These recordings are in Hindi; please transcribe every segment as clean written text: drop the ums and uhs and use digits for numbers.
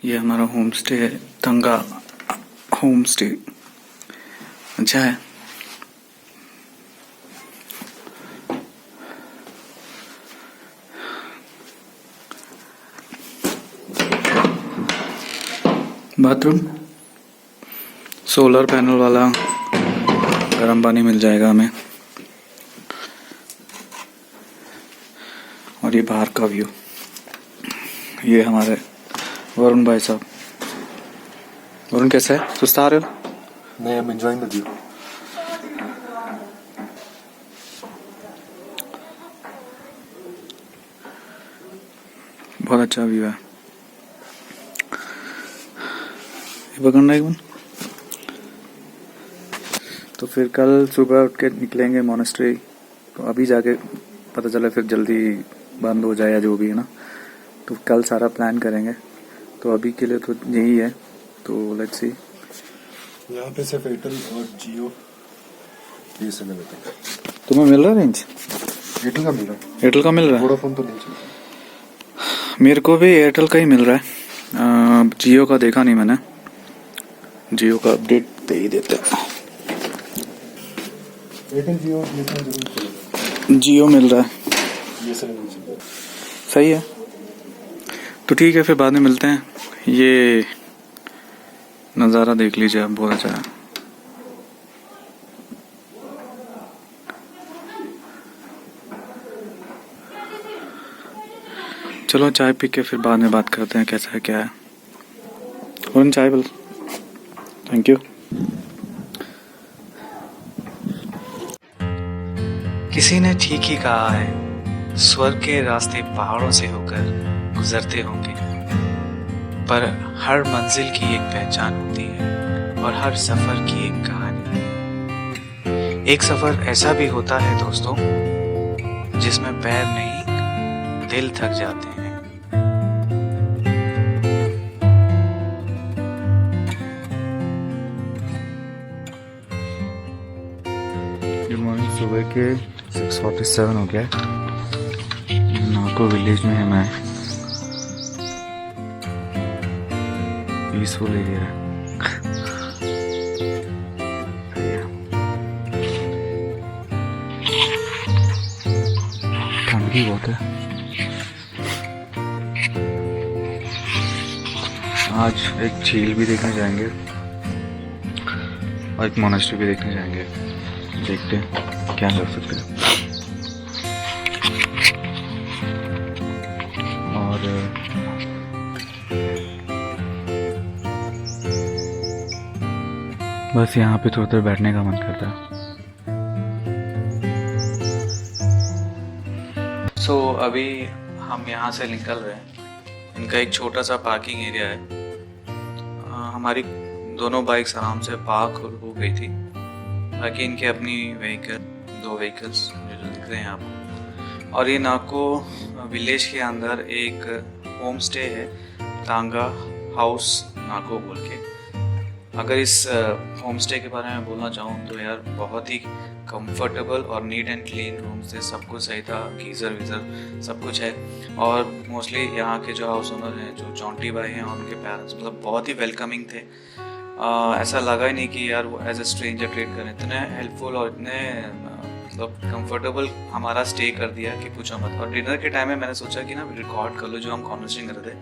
ये हमारा होम स्टे है, तंगा होम स्टे। अच्छा है। बाथरूम सोलर पैनल वाला, गर्म पानी मिल जाएगा हमें। और ये बाहर का व्यू, ये हमारे वरुण भाई साहब। वरुण कैसा है, सुस्ता रहे हो? नहीं, I am enjoying the view. बहुत अच्छा व्यू है। ये पकड़ना एक मिनट। तो फिर कल सुबह उठ के निकलेंगे मोनेस्ट्री। तो अभी जाके पता चला फिर जल्दी बंद हो जाए या जो भी है ना, तो कल सारा प्लान करेंगे। तो अभी के लिए तो यही है, तो लेट्स सी। यहाँ पे सिर्फ एयरटेल और जियो ये सब मिलते हैं। तुम्हें मिल रहा है रेंज? एयरटेल का मिल रहा है। एयरटेल का मिल रहा है? वोडाफोन तो नहीं चलता। मेरे को भी एयरटेल का ही मिल रहा है। जियो का देखा नहीं मैंने, जियो का अपडेट दे ही देते हैं। एयरटेल जियो ये सब जरूर चलेगा। जियो मिल रहा है, ये सब नहीं चलता। सही है। तो ठीक है, फिर बाद में मिलते हैं। ये नज़ारा देख लीजिए आप, बहुत अच्छा है। चलो चाय पी के फिर बाद में बात करते हैं कैसा है क्या है। और चाय बिल, थैंक यू। किसी ने ठीक ही कहा है, स्वर्ग के रास्ते पहाड़ों से होकर गुजरते होंगे, पर हर मंजिल की एक पहचान होती है और हर सफर की एक कहानी। एक सफर ऐसा भी होता है दोस्तों, जिसमें पैर नहीं दिल थक जाते हैं। Good morning. सुबह के 6:47 हो गया। नाको विलेज में है मैं। पीसफुल एरिया है। ठंड भी बहुत है। आज एक झील भी देखने जाएंगे और एक मोनेस्ट्री भी देखने जाएंगे। देखते हैं क्या कर सकते हैं। और बस यहाँ पे थोड़ी देर बैठने का मन करता है। सो अभी हम यहाँ से निकल रहे हैं। इनका एक छोटा सा पार्किंग एरिया है। हमारी दोनों बाइक्स आराम से पार्क हो गई थी, बाकी इनके अपनी व्हीकल, 2 व्हीकल्स जो दिख रहे हैं आपको। और ये नाको विलेज के अंदर एक होम स्टे है, तांगा हाउस नाको बोल के। अगर इस होम स्टे के बारे में बोलना चाहूँ तो यार बहुत ही कंफर्टेबल और नीट एंड क्लीन रूम से, सब कुछ सही था, गीज़र वीज़र सब कुछ है। और मोस्टली यहाँ के जो हाउस ओनर हैं, जो चौंटी भाई हैं और उनके पेरेंट्स, मतलब बहुत ही वेलकमिंग थे। ऐसा लगा ही नहीं कि यार वो एज ए स्ट्रेंजर ट्रीट करें। इतने हेल्पफुल और इतने मतलब कंफर्टेबल हमारा स्टे कर दिया कि पूछो मत। और डिनर के टाइम में मैंने सोचा कि ना रिकॉर्ड कर लो जो हम कॉन्वर्सेशन कर रहे थे,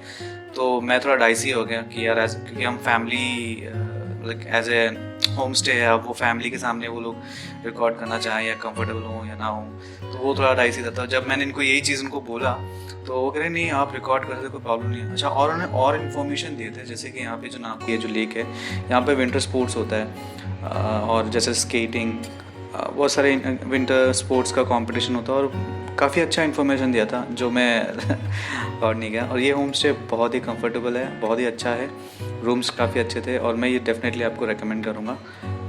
तो मैं थोड़ा डाइसी हो गया कि यार क्योंकि हम family like as a home stay है, अब वो फैमिली के सामने वो लोग रिकॉर्ड करना चाहें या कंफर्टेबल हो या ना हो, तो वो थोड़ा डाइसी था। जब मैंने इनको यही चीज़ उनको बोला तो वो कह रहे नहीं आप रिकॉर्ड करते कोई प्रॉब्लम नहीं है। अच्छा, और उन्होंने और इन्फॉर्मेशन दिए थे, जैसे कि यहाँ पे जो नाको ये जो लेक है, यहाँ पे विंटर स्पोर्ट्स होता है। और जैसे स्केटिंग, बहुत सारे विंटर स्पोर्ट्स का कंपटीशन होता है। और काफ़ी अच्छा इन्फॉर्मेशन दिया था जो मैं और नहीं गया। और ये होम स्टे बहुत ही कंफर्टेबल है, बहुत ही अच्छा है, रूम्स काफ़ी अच्छे थे और मैं ये डेफिनेटली आपको रेकमेंड करूँगा।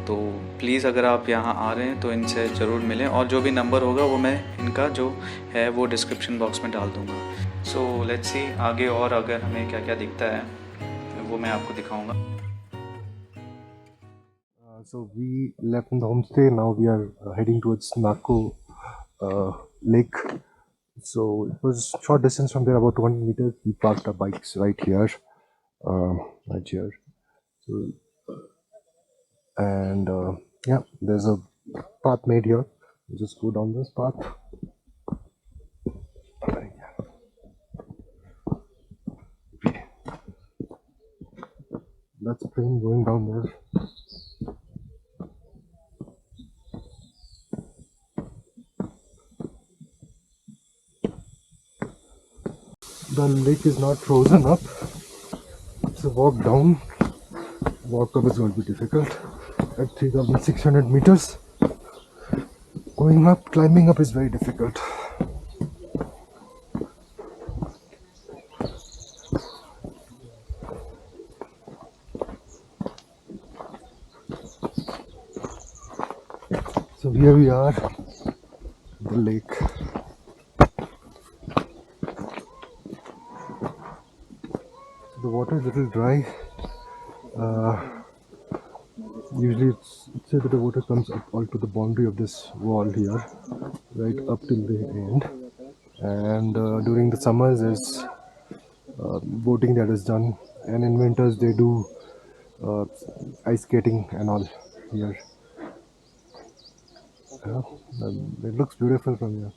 तो प्लीज़ अगर आप यहाँ आ रहे हैं तो इनसे ज़रूर मिलें, और जो भी नंबर होगा वो मैं इनका जो है वो डिस्क्रिप्शन बॉक्स में डाल दूँगा। सो लेट्स सी आगे और अगर हमें क्या क्या दिखता है वो मैं आपको दिखाऊँगा। So we left from the homestay. Now we are heading towards Nako Lake. So it was short distance from there, about 200 meters. We parked our bikes right here. right here. So, and yeah, there's a path made here. You just go down this path. That's a train going down there. The lake is not frozen up. So walk down. Walk up is going to be difficult at 3,600 meters. Going up, climbing up is very difficult. So here we are, the lake. The water is a little dry. Usually it's said that the water comes up all to the boundary of this wall here, right up till the end. And during the summers there's boating that is done, and in winters they do ice skating and all here. Yeah, it looks beautiful from here.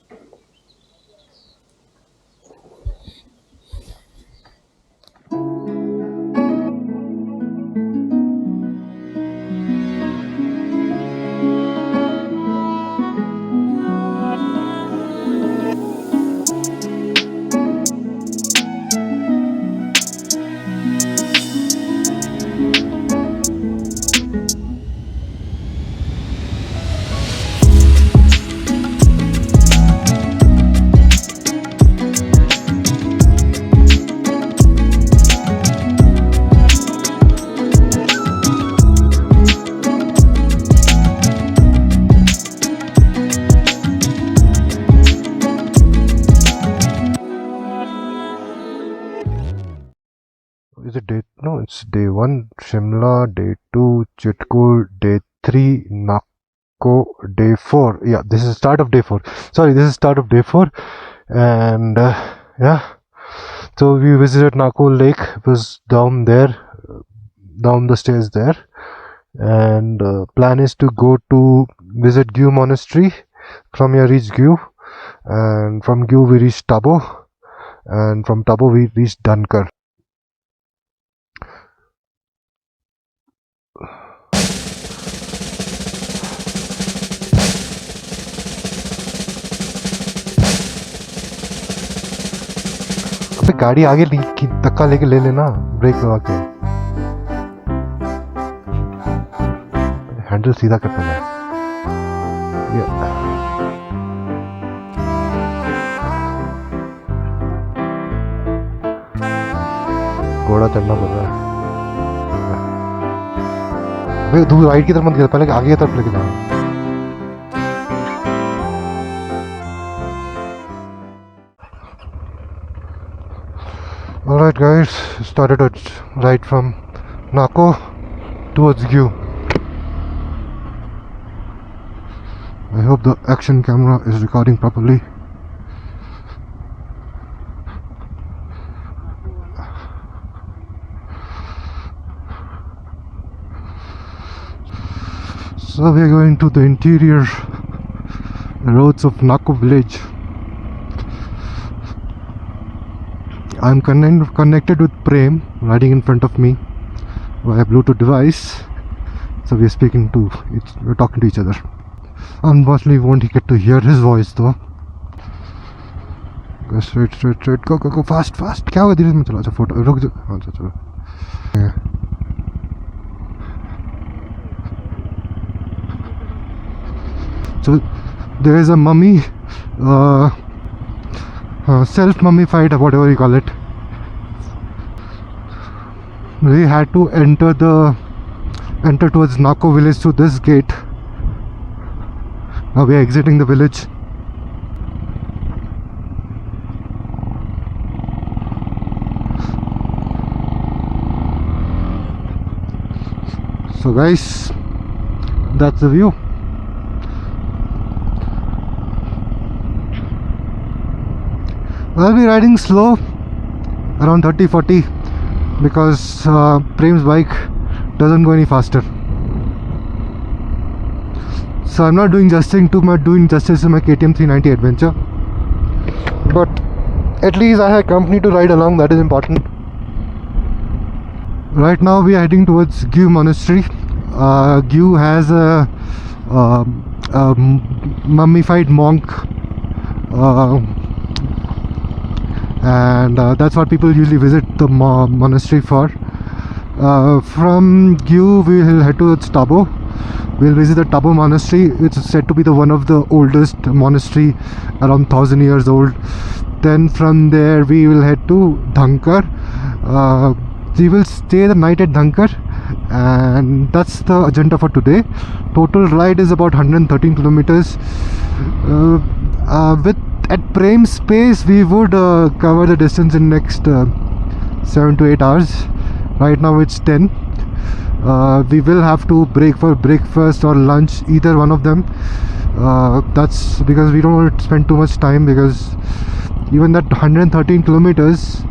Is it day? No, it's day 1 Shimla, day 2 Chitkur, day 3 Nako, day 4. Yeah, this is start of day 4. Sorry, this is start of day 4. And yeah, so we visited Nako Lake. It was down there, down the stairs there. And plan is to go to visit Gyu Monastery. From here reach Gyu, and from Gyu we reach Tabo, and from Tabo we reach Dunkar. अबे गाड़ी आगे धक्का लेके ले लेना, ब्रेक लगा के हैंडल सीधा करना है। घोड़ा चढ़ना पड़ रहा है। अबे तू राइट की तरफ मत गिर, पहले आगे की तरफ लेके जाना। Alright guys, started at right from Nako towards Gyu. I hope the action camera is recording properly. So we are going to the interior roads of Nako village. I am connected with Prem riding in front of me via Bluetooth device. So we are talking to each other. Unfortunately, we won't get to hear his voice though. Go straight, go fast. क्या हुआ धीरे में चला? अच्छा फोटो रुक जा, हाँ चलो। So there is a mummy, self-mummified, whatever you call it. We had to enter towards Nako village through this gate. Now we are exiting the village. So guys, that's the view. I'll be riding slow, around 30-40 because Prem's bike doesn't go any faster. So I'm not doing justice to my KTM 390 Adventure, but at least I have company to ride along. That is important. Right now we are heading towards Gyu Monastery. Gyu has a mummified monk, and that's what people usually visit the monastery for. From Gyu we will head towards Tabo. We'll visit the Tabo monastery. It's said to be one of the oldest monastery, around 1000 years old. Then from there we will head to Dhankar. We will stay the night at Dhankar, and that's the agenda for today. Total ride is about 113 kilometers. At Prem's pace we would cover the distance in next 7 to 8 hours. Right now it's 10. We will have to break for breakfast or lunch, either one of them. That's because we don't want to spend too much time, because even that 113 kilometers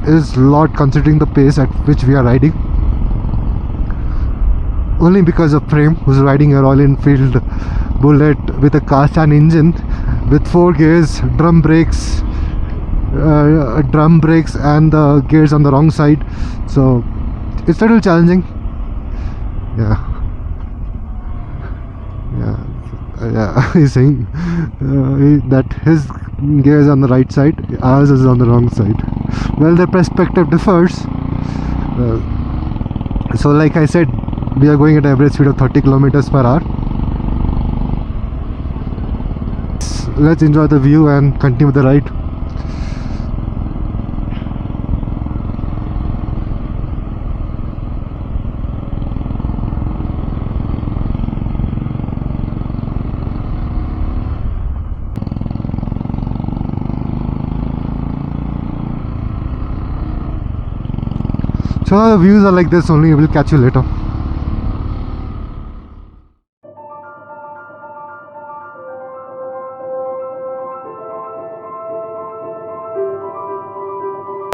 is a lot considering the pace at which we are riding. Only because of Prem, who's riding a Royal Enfield Bullet with a cast iron engine with 4 gears, drum brakes and the gears on the wrong side, so it's a little challenging. He's saying that his gears on the right side, ours is on the wrong side. Well, the perspective differs. So like I said, we are going at an average speed of 30 kilometers per hour. Let's enjoy the view and continue with the ride. So the views are like this only. We'll catch you later.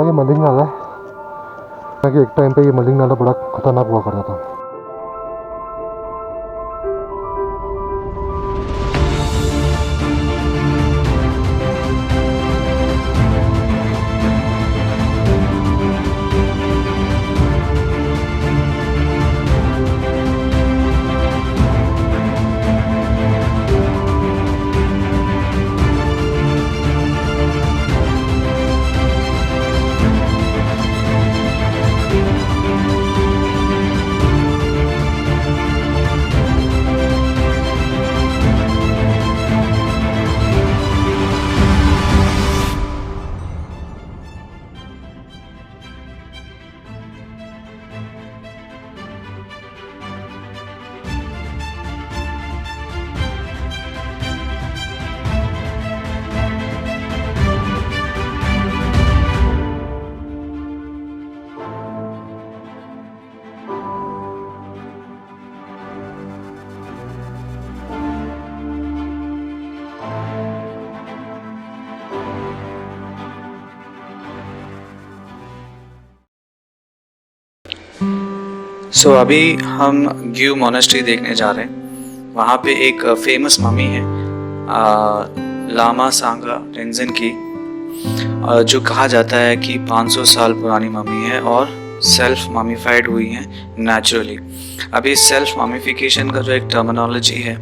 ये मलिंग नाला है। एक टाइम पे ये मलिंग नाला बड़ा खतरनाक हुआ करता था। सो अभी हम ग्यू मोनेस्ट्री देखने जा रहे हैं। वहाँ पे एक फेमस मम्मी है लामा सांगा टेंजिन की, जो कहा जाता है कि 500 साल पुरानी मम्मी है और सेल्फ ममीफाइड हुई है नेचुरली। अभी सेल्फ ममीफिकेशन का जो एक टर्मिनोलॉजी है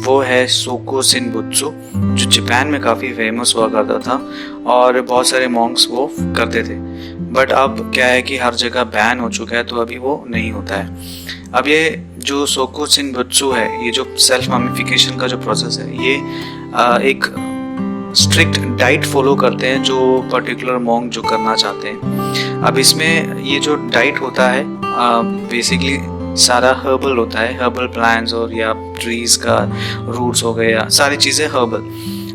वो है सोको शिनबुत्सु, जो जापान में काफ़ी फेमस हुआ करता था और बहुत सारे मॉन्क्स वो करते थे। बट अब क्या है कि हर जगह बैन हो चुका है, तो अभी वो नहीं होता है। अब ये जो सोको शिनबुत्सु है, ये जो सेल्फ ममीफिकेशन का जो प्रोसेस है, ये एक स्ट्रिक्ट डाइट फॉलो करते हैं जो पर्टिकुलर मॉन्क जो करना चाहते हैं। अब इसमें ये जो डाइट होता है बेसिकली सारा हर्बल होता है, हर्बल प्लांट्स और या ट्रीज का रूट्स हो गए, या सारी चीज़ें हर्बल।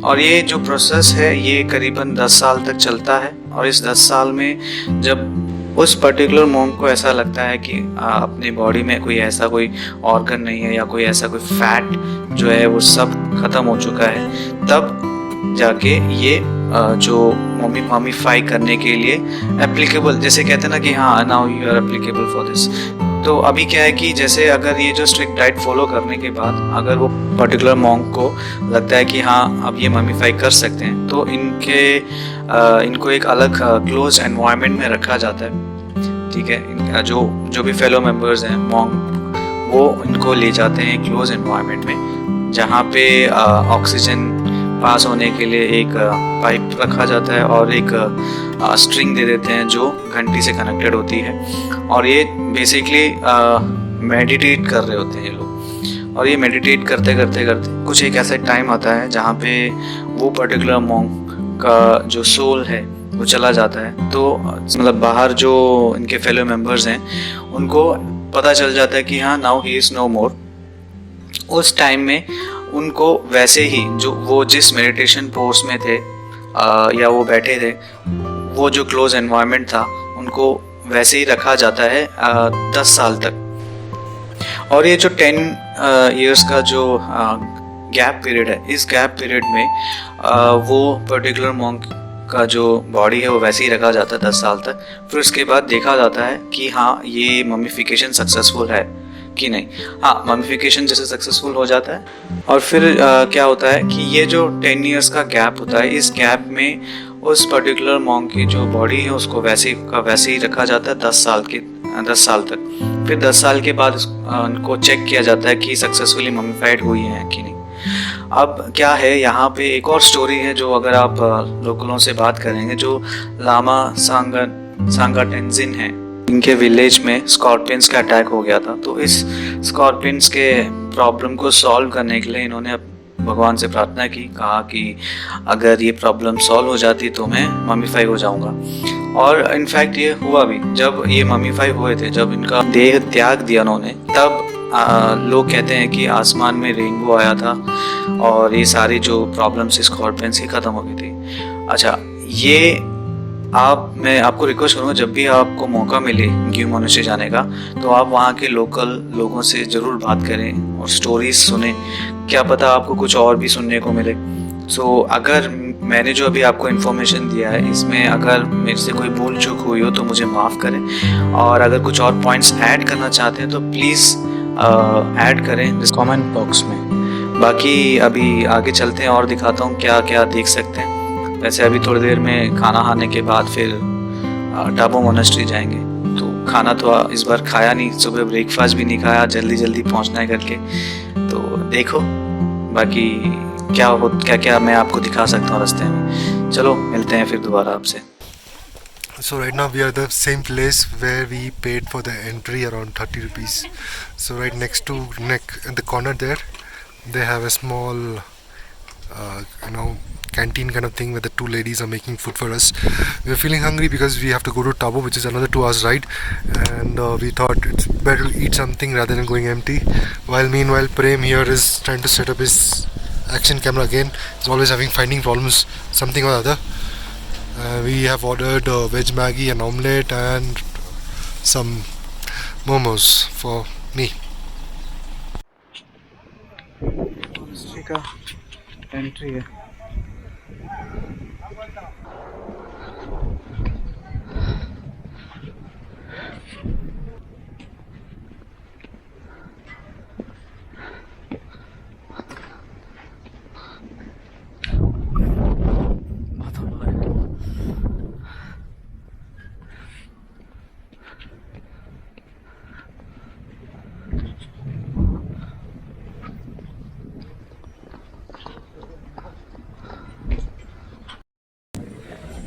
और ये जो प्रोसेस है ये करीबन 10 साल तक चलता है। और इस 10 साल में जब उस पर्टिकुलर मॉन्क को ऐसा लगता है कि अपनी बॉडी में कोई ऐसा कोई ऑर्गन नहीं है या कोई ऐसा कोई फैट जो है वो सब ख़त्म हो चुका है, तब जाके ये जो ममीफाई करने के लिए एप्लीकेबल, जैसे कहते हैं ना कि हाँ now you are applicable for this. तो अभी क्या है कि जैसे अगर ये जो स्ट्रिक्ट डाइट फॉलो करने के बाद अगर वो पर्टिकुलर मॉन्क को लगता है कि हाँ अब ये ममीफाई कर सकते हैं, तो इनको एक अलग क्लोज एनवायरनमेंट में रखा जाता है। ठीक है, जो भी फेलो मेंबर्स हैं मॉन्क, वो इनको ले जाते हैं क्लोज एनवायरनमेंट में, जहाँ पे ऑक्सीजन पास होने के लिए एक पाइप रखा जाता है और एक स्ट्रिंग दे देते हैं जो घंटी से कनेक्टेड होती है। और ये बेसिकली मेडिटेट कर रहे होते हैं ये लोग। और ये मेडिटेट करते करते करते कुछ एक ऐसा टाइम आता है जहाँ पे वो पर्टिकुलर मॉन्क का जो सोल है वो चला जाता है। तो मतलब बाहर जो इनके फेलो मेंबर्स हैं उनको पता चल जाता है कि हाँ नाउ ही इज़ नो मोर। उस टाइम में उनको वैसे ही वो जिस मेडिटेशन पोज में थे या वो बैठे थे, वो जो क्लोज एनवायरनमेंट था उनको वैसे ही रखा जाता है 10 साल तक। और ये जो 10 इयर्स का जो गैप पीरियड है, इस गैप पीरियड में वो पर्टिकुलर मॉन्क का जो बॉडी है वो वैसे ही रखा जाता है 10 साल तक। फिर उसके बाद देखा जाता है कि हाँ ये ममीफिकेशन सक्सेसफुल है कि नहीं। हाँ, ममीफिकेशन जैसे सक्सेसफुल हो जाता है। और फिर क्या होता है कि ये जो 10 इयर्स का गैप होता है, इस गैप में उस पर्टिकुलर मॉन्क की जो बॉडी है उसको वैसे ही रखा जाता है 10 साल तक। फिर 10 साल के बाद उनको चेक किया जाता है कि सक्सेसफुली ममीफाइड हुई है कि नहीं। अब क्या है, यहाँ पे एक और स्टोरी है जो अगर आप लोकलों से बात करेंगे, जो लामा सांगा टेंजिन है, इनके विलेज में स्कॉर्पियंस का अटैक हो गया था। तो इस स्कॉर्पियंस के प्रॉब्लम को सॉल्व करने के लिए इन्होंने भगवान से प्रार्थना की, कहा कि अगर ये प्रॉब्लम सॉल्व हो जाती तो मैं ममीफाई हो जाऊंगा। और इनफैक्ट ये हुआ भी। जब ये ममीफाई हुए थे, जब इनका देह त्याग दिया उन्होंने, तब लोग कहते हैं कि आसमान में रेनबो आया था और ये सारी जो प्रॉब्लम्स स्कॉर्पियंस की ख़त्म हो गई थी। अच्छा, ये मैं आपको रिक्वेस्ट करूँगा जब भी आपको मौका मिले ग्यू मोनेस्ट्री जाने का, तो आप वहाँ के लोकल लोगों से ज़रूर बात करें और स्टोरीज सुने। क्या पता आपको कुछ और भी सुनने को मिले। सो अगर मैंने जो अभी आपको इन्फॉर्मेशन दिया है, इसमें अगर मेरे से कोई भूल चूक हुई हो तो मुझे माफ़ करें। और अगर कुछ और पॉइंट्स ऐड करना चाहते हैं तो प्लीज़ ऐड करें इस कमेंट बॉक्स में। बाकी अभी आगे चलते हैं और दिखाता हूँ क्या क्या देख सकते हैं। वैसे अभी थोड़ी देर में खाना खाने के बाद फिर टाबो मोनेस्ट्री जाएंगे। तो खाना तो इस बार खाया नहीं, सुबह ब्रेकफास्ट भी नहीं खाया, जल्दी पहुंचना है करके। तो देखो बाकी क्या मैं आपको दिखा सकता हूँ रास्ते में। चलो मिलते हैं फिर दोबारा आपसे। So right now we are the same place where we paid for the entry around 30 rupees. So right next to in the corner there, they have a small canteen kind of thing where the two ladies are making food for us. We are feeling hungry because we have to go to Tabo, which is another 2 hours ride, and we thought it's better to eat something rather than going empty. Meanwhile Prem here is trying to set up his action camera again. He's always finding problems, something or other. We have ordered veg Maggi, an omelette and some momos for me. Monastery का एंट्री है।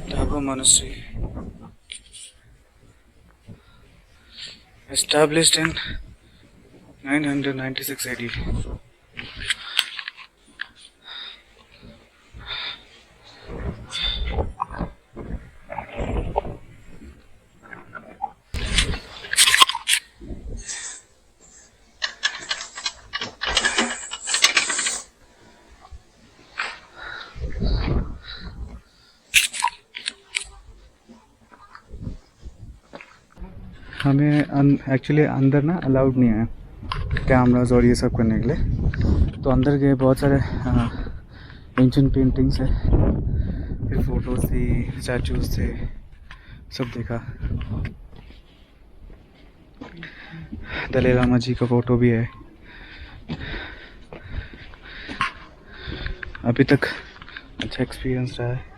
Tabo Monastery, established in 996 AD. हमें एक्चुअली अंदर ना अलाउड नहीं है कैमरास और ये सब करने के लिए। तो अंदर गए, बहुत सारे एंशिएंट पेंटिंग्स है, फिर फोटोज थी, स्टैचूज थे, सब देखा। दलाई लामा जी का फोटो भी है। अभी तक अच्छा एक्सपीरियंस रहा है।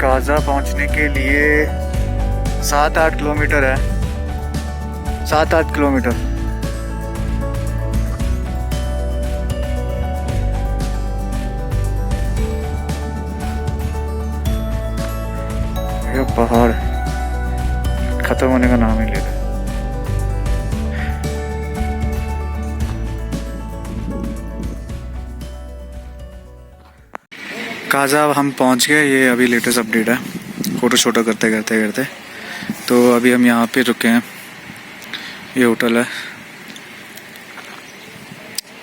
काजा पहुंचने के लिए 7-8 किलोमीटर है। 7-8 किलोमीटर। ये पहाड़ खत्म होने का नाम ही ले रहा है। काजा हम पहुंच गए। ये अभी लेटेस्ट अपडेट है, फ़ोटो शोटो करते। तो अभी हम यहाँ पे रुके हैं। ये होटल है,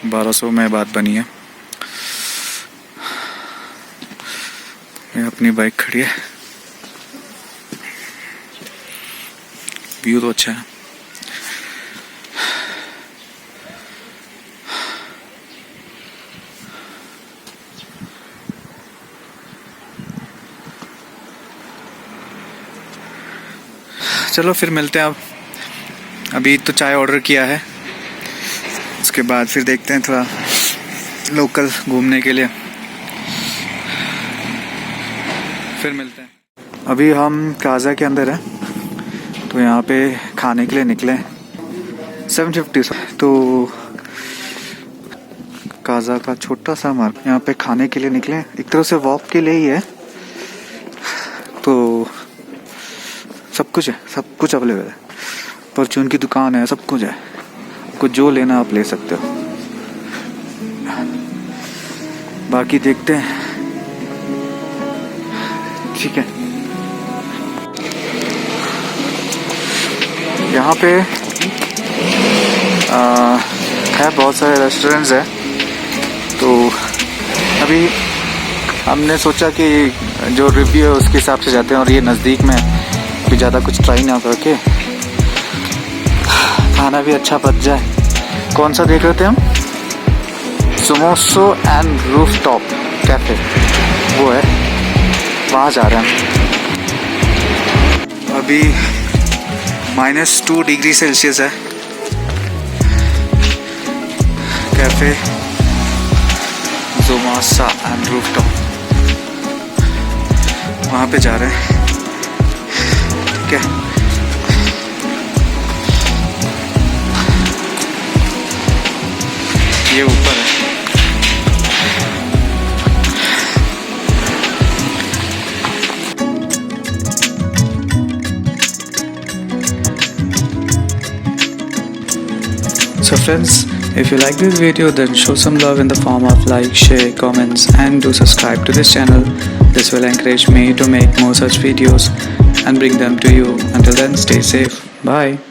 1200 में बात बनी है। ये अपनी बाइक खड़ी है। व्यू तो अच्छा है। चलो फिर मिलते हैं। अब अभी तो चाय ऑर्डर किया है, उसके बाद फिर देखते हैं थोड़ा लोकल घूमने के लिए, फिर मिलते हैं। अभी हम काजा के अंदर हैं, तो यहाँ पे खाने के लिए निकले 750। तो काजा का छोटा सा मार्केट, यहाँ पे खाने के लिए निकले। एक तरह से वॉक के लिए ही है, तो सब कुछ अवेलेबल है। परचून की दुकान है, सब कुछ है। आपको जो लेना आप ले सकते हो। बाकी देखते हैं, ठीक है। यहाँ पे है बहुत सारे रेस्टोरेंट्स हैं। तो अभी हमने सोचा कि जो रिव्यू है उसके हिसाब से जाते हैं, और ये नज़दीक में भी ज़्यादा कुछ ट्राई ना करके खाना भी अच्छा बच जाए। कौन सा देख रहे थे हम? सोमोसो एंड रूफटॉप कैफे, वो है, वहाँ जा रहे हैं। अभी -2 डिग्री सेल्सियस है। कैफे सोमोसा एंड रूफटॉप, वहाँ पे जा रहे हैं। ठीक है, ये ऊपर है। So friends, if you like this video, then show some love in the form of like, share, comments, and do subscribe to this channel. This will encourage me to make more such videos. and bring them to you. Until then, stay safe. Bye.